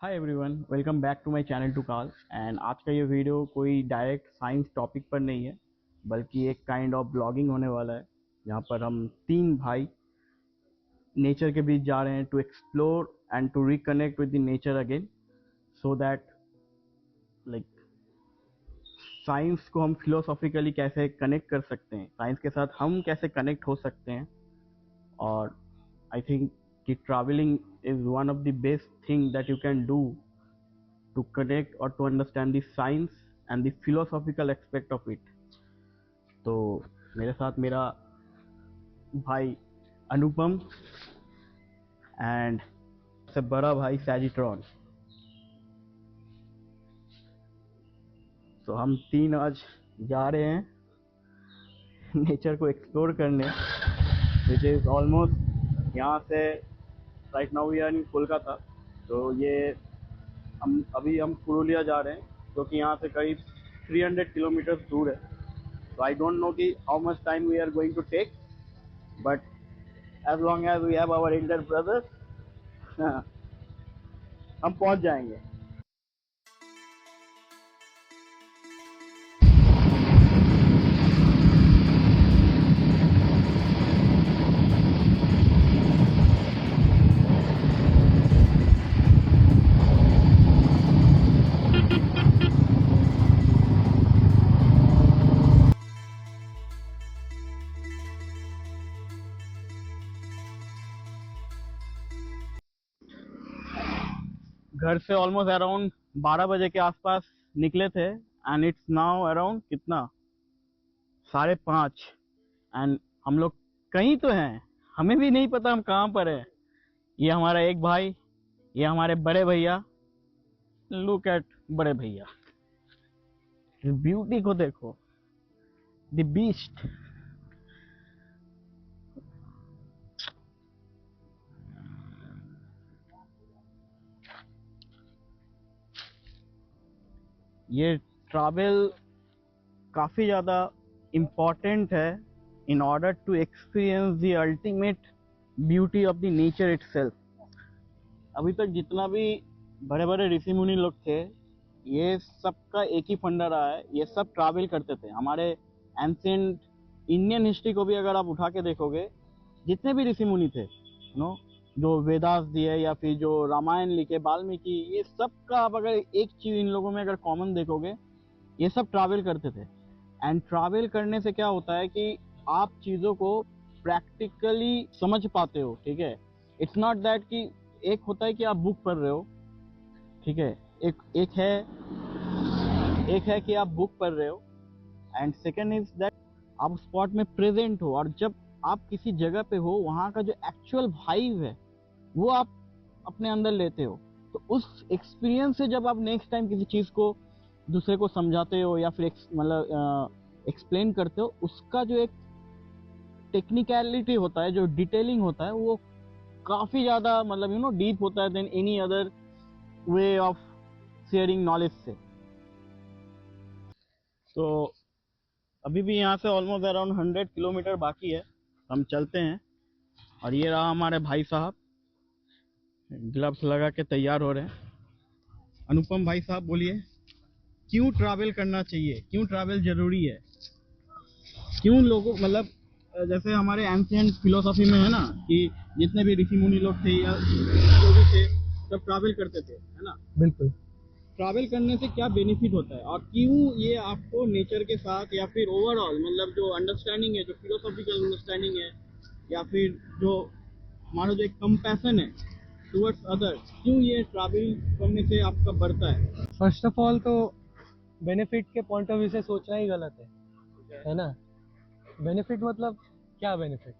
Hi everyone, welcome back to my channel to call. And आज का ये video कोई डायरेक्ट साइंस टॉपिक पर नहीं है, बल्कि एक काइंड ऑफ ब्लॉगिंग होने वाला है, जहाँ पर हम तीन भाई नेचर के बीच जा रहे हैं to explore and to reconnect with the nature again, so that like science को हम फिलोसॉफिकली कैसे कनेक्ट कर सकते हैं, साइंस के साथ हम कैसे कनेक्ट हो सकते हैं। और आई थिंक कि travelling is one of the best thing that you can do to connect or to understand the science and the philosophical aspect of it. तो मेरे साथ मेरा भाई अनुपम एंड सबसे बड़ा भाई सैजिट्रॉन। तो हम तीन आज जा रहे हैं नेचर को एक्सप्लोर करने, विच इज़ ऑलमोस्ट यहाँ से right now we are in Kolkata. तो ये हम पुरुलिया जा रहे हैं, क्योंकि यहाँ से करीब 300 किलोमीटर दूर है। So I don't know कि how much time we are going to take, but as long as we have our elder brothers, हम पहुंच जाएंगे। घर से ऑलमोस्ट अराउंड 12 बजे के आसपास निकले थे, एंड इट्स नाउ अराउंड कितना 5:30। एंड हम लोग कहीं तो हैं, हमें भी नहीं पता हम कहाँ पर है। ये हमारा एक भाई, ये हमारे बड़े भैया। लुक एट बड़े भैया, ब्यूटी को देखो, द बीस्ट। ये ट्रैवल काफ़ी ज़्यादा इम्पॉर्टेंट है in order to experience the ultimate beauty of the nature itself. अभी तक जितना भी बड़े बड़े ऋषि मुनि लोग थे, ये सबका एक ही फंडा रहा है, ये सब ट्रैवल करते थे। हमारे एंशिएंट इंडियन हिस्ट्री को भी अगर आप उठा के देखोगे, जितने भी ऋषि मुनि थे, जो वेदास दिए या फिर जो रामायण लिखे वाल्मीकि, ये सब का आप अगर एक चीज़ इन लोगों में अगर कॉमन देखोगे, ये सब ट्रैवल करते थे। एंड ट्रैवल करने से क्या होता है कि आप चीज़ों को प्रैक्टिकली समझ पाते हो। ठीक है, इट्स नॉट दैट कि एक होता है कि आप बुक पढ़ रहे हो, ठीक है, एक है कि आप बुक पढ़ रहे हो, एंड सेकेंड इज दैट आप स्पॉट में प्रेजेंट हो, और जब आप किसी जगह पे हो, वहाँ का जो एक्चुअल वाइब है वो आप अपने अंदर लेते हो। तो उस एक्सपीरियंस से जब आप नेक्स्ट टाइम किसी चीज़ को दूसरे को समझाते हो या फिर मतलब एक्सप्लेन करते हो, उसका जो एक टेक्निकलिटी होता है, जो डिटेलिंग होता है, वो काफ़ी ज़्यादा मतलब डीप होता है then any other way of sharing knowledge से। तो अभी भी यहाँ से ऑलमोस्ट अराउंड 100 किलोमीटर बाकी है, हम चलते हैं। और ये रहा हमारे भाई साहब, ग्लव्स लगा के तैयार हो रहे हैं। अनुपम भाई साहब, बोलिए, क्यों ट्रैवल करना चाहिए, क्यों ट्रैवल जरूरी है, क्यों लोगों जैसे हमारे एंशिएंट फिलोसॉफी में है ना कि जितने भी ऋषि मुनि लोग थे या जो भी थे, सब ट्रैवल करते थे, है ना। बिल्कुल। ट्रैवल करने से क्या बेनिफिट होता है, और क्यों ये आपको नेचर के साथ या फिर ओवरऑल जो अंडरस्टैंडिंग है, जो फिलोसॉफिकल अंडरस्टैंडिंग है, या फिर जो हमारा जो एक कंपैशन है टुवर्ड्स अदर्स, क्यों ये ट्रैवल करने से आपका बढ़ता है? फर्स्ट ऑफ ऑल तो बेनिफिट के पॉइंट ऑफ व्यू से सोचना ही गलत है ना। बेनिफिट मतलब क्या बेनिफिट?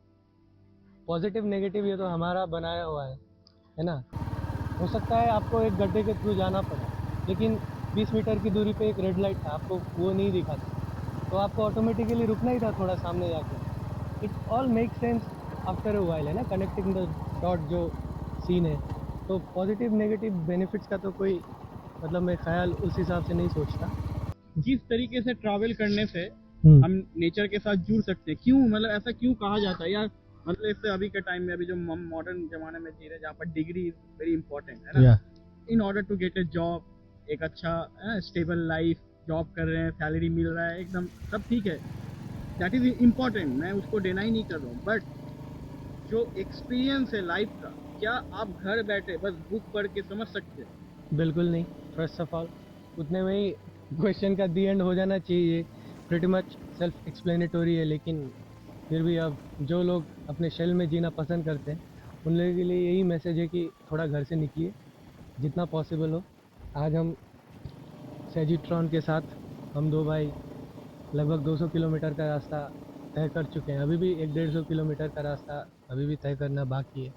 पॉजिटिव नेगेटिव ये तो हमारा बनाया हुआ है ना। हो सकता है आपको एक गड्ढे के थ्रू जाना पड़े, लेकिन 20 मीटर की दूरी पे एक रेड लाइट था, आपको वो नहीं दिखा था, तो आपको ऑटोमेटिकली रुकना ही था थोड़ा सामने जाके। It all make sense after a while, है ना, कनेक्टिंग द डॉट जो सीन है। तो पॉजिटिव नेगेटिव बेनिफिट्स का तो कोई मतलब मैं ख्याल उस हिसाब से नहीं सोचता। जिस तरीके से ट्रैवल करने से हम नेचर के साथ जुड़ सकते हैं, क्यों ऐसा क्यों कहा जाता है यार? इससे अभी के टाइम में, अभी जो मॉडर्न जमाने में जी रहे, जहाँ पर डिग्री इज वेरी इंपॉर्टेंट, है ना। In order to get a job, एक अच्छा स्टेबल लाइफ, जॉब कर रहे हैं, सैलरी मिल रहा है, एकदम सब ठीक है, दैट इज इम्पॉर्टेंट, मैं उसको डिनाई नहीं कर रहा हूँ, बट जो एक्सपीरियंस है लाइफ का, क्या आप घर बैठे बस बुक पढ़ के समझ सकते हैं? बिल्कुल नहीं। फर्स्ट ऑफ ऑल उतने में ही क्वेश्चन का दी एंड हो जाना चाहिए, प्रिटी मच सेल्फ एक्सप्लेनेटरी है। लेकिन फिर भी अब जो लोग अपने शेल में जीना पसंद करते हैं उन लोगों के लिए यही मैसेज है कि थोड़ा घर से निकलिए जितना पॉसिबल हो। आज हम सेजिट्रॉन के साथ हम दो भाई लगभग 200 किलोमीटर का रास्ता तय कर चुके हैं। अभी भी 150 किलोमीटर का रास्ता अभी भी तय करना बाकी है।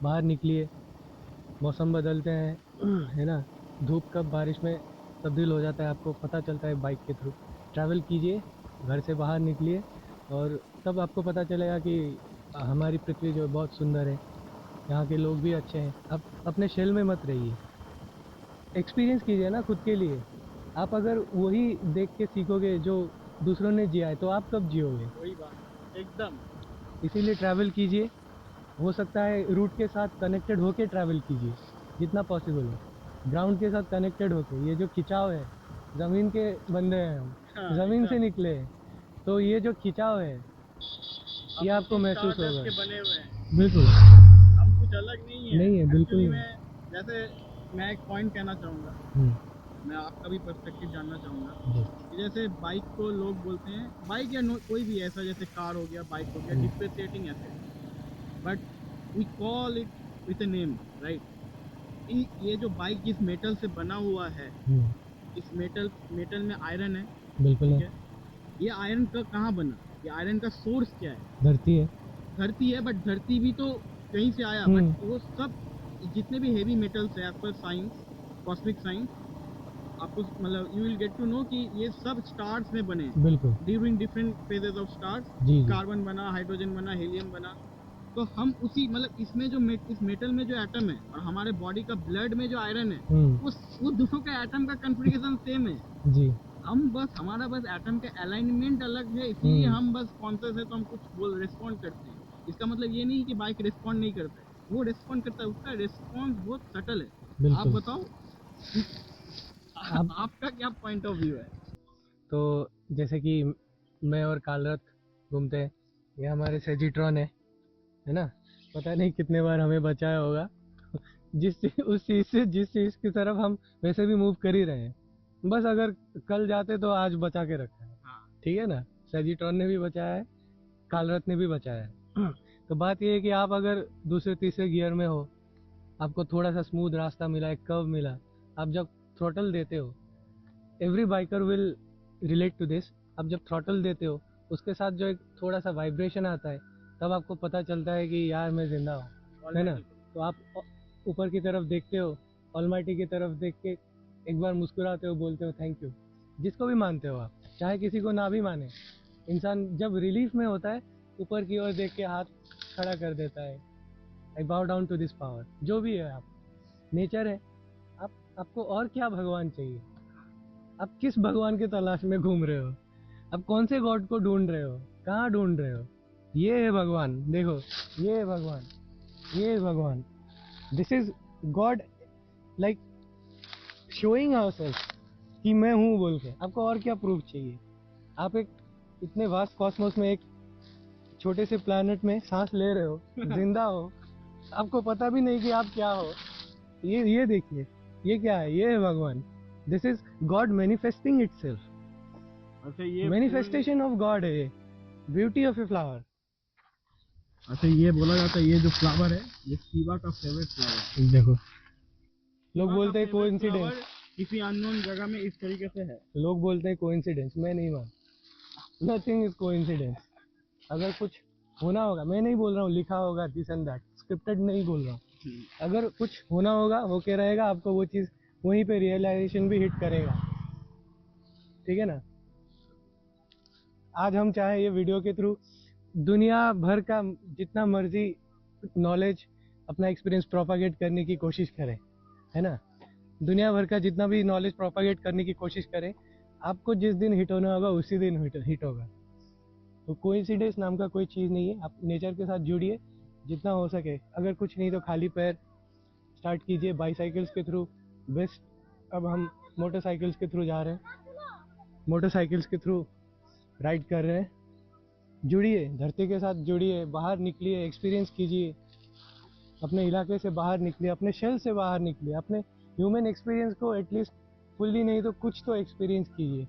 बाहर निकलिए, मौसम बदलते हैं है ना, धूप कब बारिश में तब्दील हो जाता है आपको पता चलता है बाइक के थ्रू। ट्रैवल कीजिए, घर से बाहर निकलिए और तब आपको पता चलेगा कि हमारी पृथ्वी जो है बहुत सुंदर है, यहाँ के लोग भी अच्छे हैं। आप अपने शेल में मत रहिए, एक्सपीरियंस कीजिए ना खुद के लिए। आप अगर वही देख के सीखोगे जो दूसरों ने जिया है तो आप कब जियोगे? वही बात एकदम। इसीलिए ट्रैवल कीजिए, हो सकता है रूट के साथ कनेक्टेड होके ट्रैवल कीजिए जितना पॉसिबल हो, ग्राउंड के साथ कनेक्टेड होके। ये जो खिंचाव है, ज़मीन के बंदे हैं हम, हाँ, ज़मीन से एकदम। निकले हैं, तो ये जो खिंचाव है ये हम आपको उसी महसूस stardust होगा। के बने हुए हैं, बिल्कुल हम कुछ अलग नहीं है। नहीं है, बिल्कुल एक्चुअली नहीं। मैं जैसे मैं एक पॉइंट कहना चाहूँगा, हम्म, मैं आपका भी पर्सपेक्टिव जानना चाहूँगा जी, कि जैसे बाइक को लोग बोलते हैं, बाइक या कोई भी ऐसा, जैसे कार हो गया, बाइक हो गया, depreciating asset, but we call it with a name, right? ये जो बाइक जिस मेटल से बना हुआ है, इस मेटल में आयरन है, बिल्कुल ठीक है। है? ये आयरन का कहाँ बना? ये आयरन का सोर्स क्या है? धरती है। धरती है, बट धरती भी तो कहीं से आया, बट वो सब जितने भी हेवी मेटल्स है, as per science, cosmic science, आपको मतलब you will get to know कि ये सब स्टार्स में बने हैं, बिल्कुल during different phases of stars. जी जी। कार्बन बना, हाइड्रोजन बना, हीलियम बना, तो हम उसी मतलब इसमें जो इस मेटल में जो एटम है और हमारे बॉडी का ब्लड में जो आयरन है, वो दोनों का एटम का कन्फिगरेशन सेम है जी। हमारा बस एटम का अलाइनमेंट अलग है, इसलिए हम बस कॉन्शियस है तो हम कुछ रिस्पॉन्ड करते हैं। इसका मतलब ये नहीं कि बाइक रिस्पॉन्ड नहीं करता है, वो रिस्पॉन्ड करता है, उसका रिस्पॉन्स बहुत सटल है। आप बिल्कुल। बताओ आपका क्या पॉइंट ऑफ व्यू है? तो जैसे कि मैं और कालरत घूमते हैं, ये हमारे सेजिट्रॉन है ना, पता नहीं कितने बार हमें बचाया होगा उस चीज़ से जिस चीज़ की तरफ हम वैसे भी मूव कर ही रहे हैं। बस अगर कल जाते तो आज बचा के रखा है, ठीक है ना। सेजिट्रॉन ने भी बचाया है, कालरत ने भी बचाया है। तो बात ये है कि आप अगर दूसरे तीसरे गियर में हो, आपको थोड़ा सा स्मूथ रास्ता मिला, एक कर्व मिला, आप जब थ्रोटल देते हो, every biker will relate to this, आप जब थ्रोटल देते हो उसके साथ जो एक थोड़ा सा वाइब्रेशन आता है, तब आपको पता चलता है कि यार मैं जिंदा हूँ, है ना। तो आप ऊपर की तरफ देखते हो, ऑलमाइटी की तरफ देख के एक बार मुस्कुराते हो, बोलते हो थैंक यू, जिसको भी मानते हो आप, चाहे किसी को ना भी माने। इंसान जब रिलीफ में होता है, ऊपर की ओर देख के हाथ खड़ा कर देता है, आई बाउ डाउन टू दिस पावर। जो भी है आप, नेचर है, आपको और क्या भगवान चाहिए? आप किस भगवान की तलाश में घूम रहे हो? आप कौन से गॉड को ढूंढ रहे हो? कहाँ ढूंढ रहे हो? ये है भगवान, देखो, ये है भगवान, ये है भगवान। This is God, like showing ourselves कि मैं हूँ बोल के। आपको और क्या प्रूफ चाहिए? आप एक इतने वास्ट कॉस्मोस में, एक छोटे से प्लैनेट में सांस ले रहे हो, जिंदा हो, आपको पता भी नहीं कि आप क्या हो। ये देखिए, ये क्या है? ये है भगवान। This is God manifesting itself. अच्छा, ये मैनिफेस्टेशन ऑफ गॉड है ये, ब्यूटी ऑफ ए फ्लावर। अच्छा, ये बोला जाता है ये जो फ्लावर है, ये शिवा का फेवरेट फ्लावर। देखो, लोग बोलते हैं कोइंसिडेंस, किसी अननोन जगह में इस तरीके से है। लोग बोलते हैं कोइंसिडेंस, मैं नहीं मानता। Nothing is coincidence. अगर कुछ होना होगा, मैं नहीं बोल रहा हूँ लिखा होगा दिस एंड दैट, स्क्रिप्टेड नहीं बोल रहा हूँ, अगर कुछ होना होगा होके रहेगा, आपको वो चीज़ वहीं पे रियलाइजेशन भी हिट करेगा, ठीक है ना। आज हम चाहे ये वीडियो के थ्रू दुनिया भर का जितना मर्जी नॉलेज, अपना एक्सपीरियंस प्रोपागेट करने की कोशिश करें, है ना, दुनिया भर का जितना भी नॉलेज प्रोपागेट करने की कोशिश करें, आपको जिस दिन हिट होना होगा उसी दिन हिट होगा। तो कोइंसिडेंस नाम का कोई चीज़ नहीं है। आप नेचर के साथ जुड़िए जितना हो सके, अगर कुछ नहीं तो खाली पैर स्टार्ट कीजिए, बाईसाइकिल्स के थ्रू बेस्ट। अब हम मोटरसाइकिल्स के थ्रू जा रहे हैं, मोटरसाइकिल्स के थ्रू राइड कर रहे हैं। जुड़िए, धरती के साथ जुड़िए, बाहर निकलिए, एक्सपीरियंस कीजिए, अपने इलाके से बाहर निकलिए, अपने शेल से बाहर निकलिए, अपने ह्यूमन एक्सपीरियंस को एटलीस्ट फुल्ली नहीं तो कुछ तो एक्सपीरियंस कीजिए।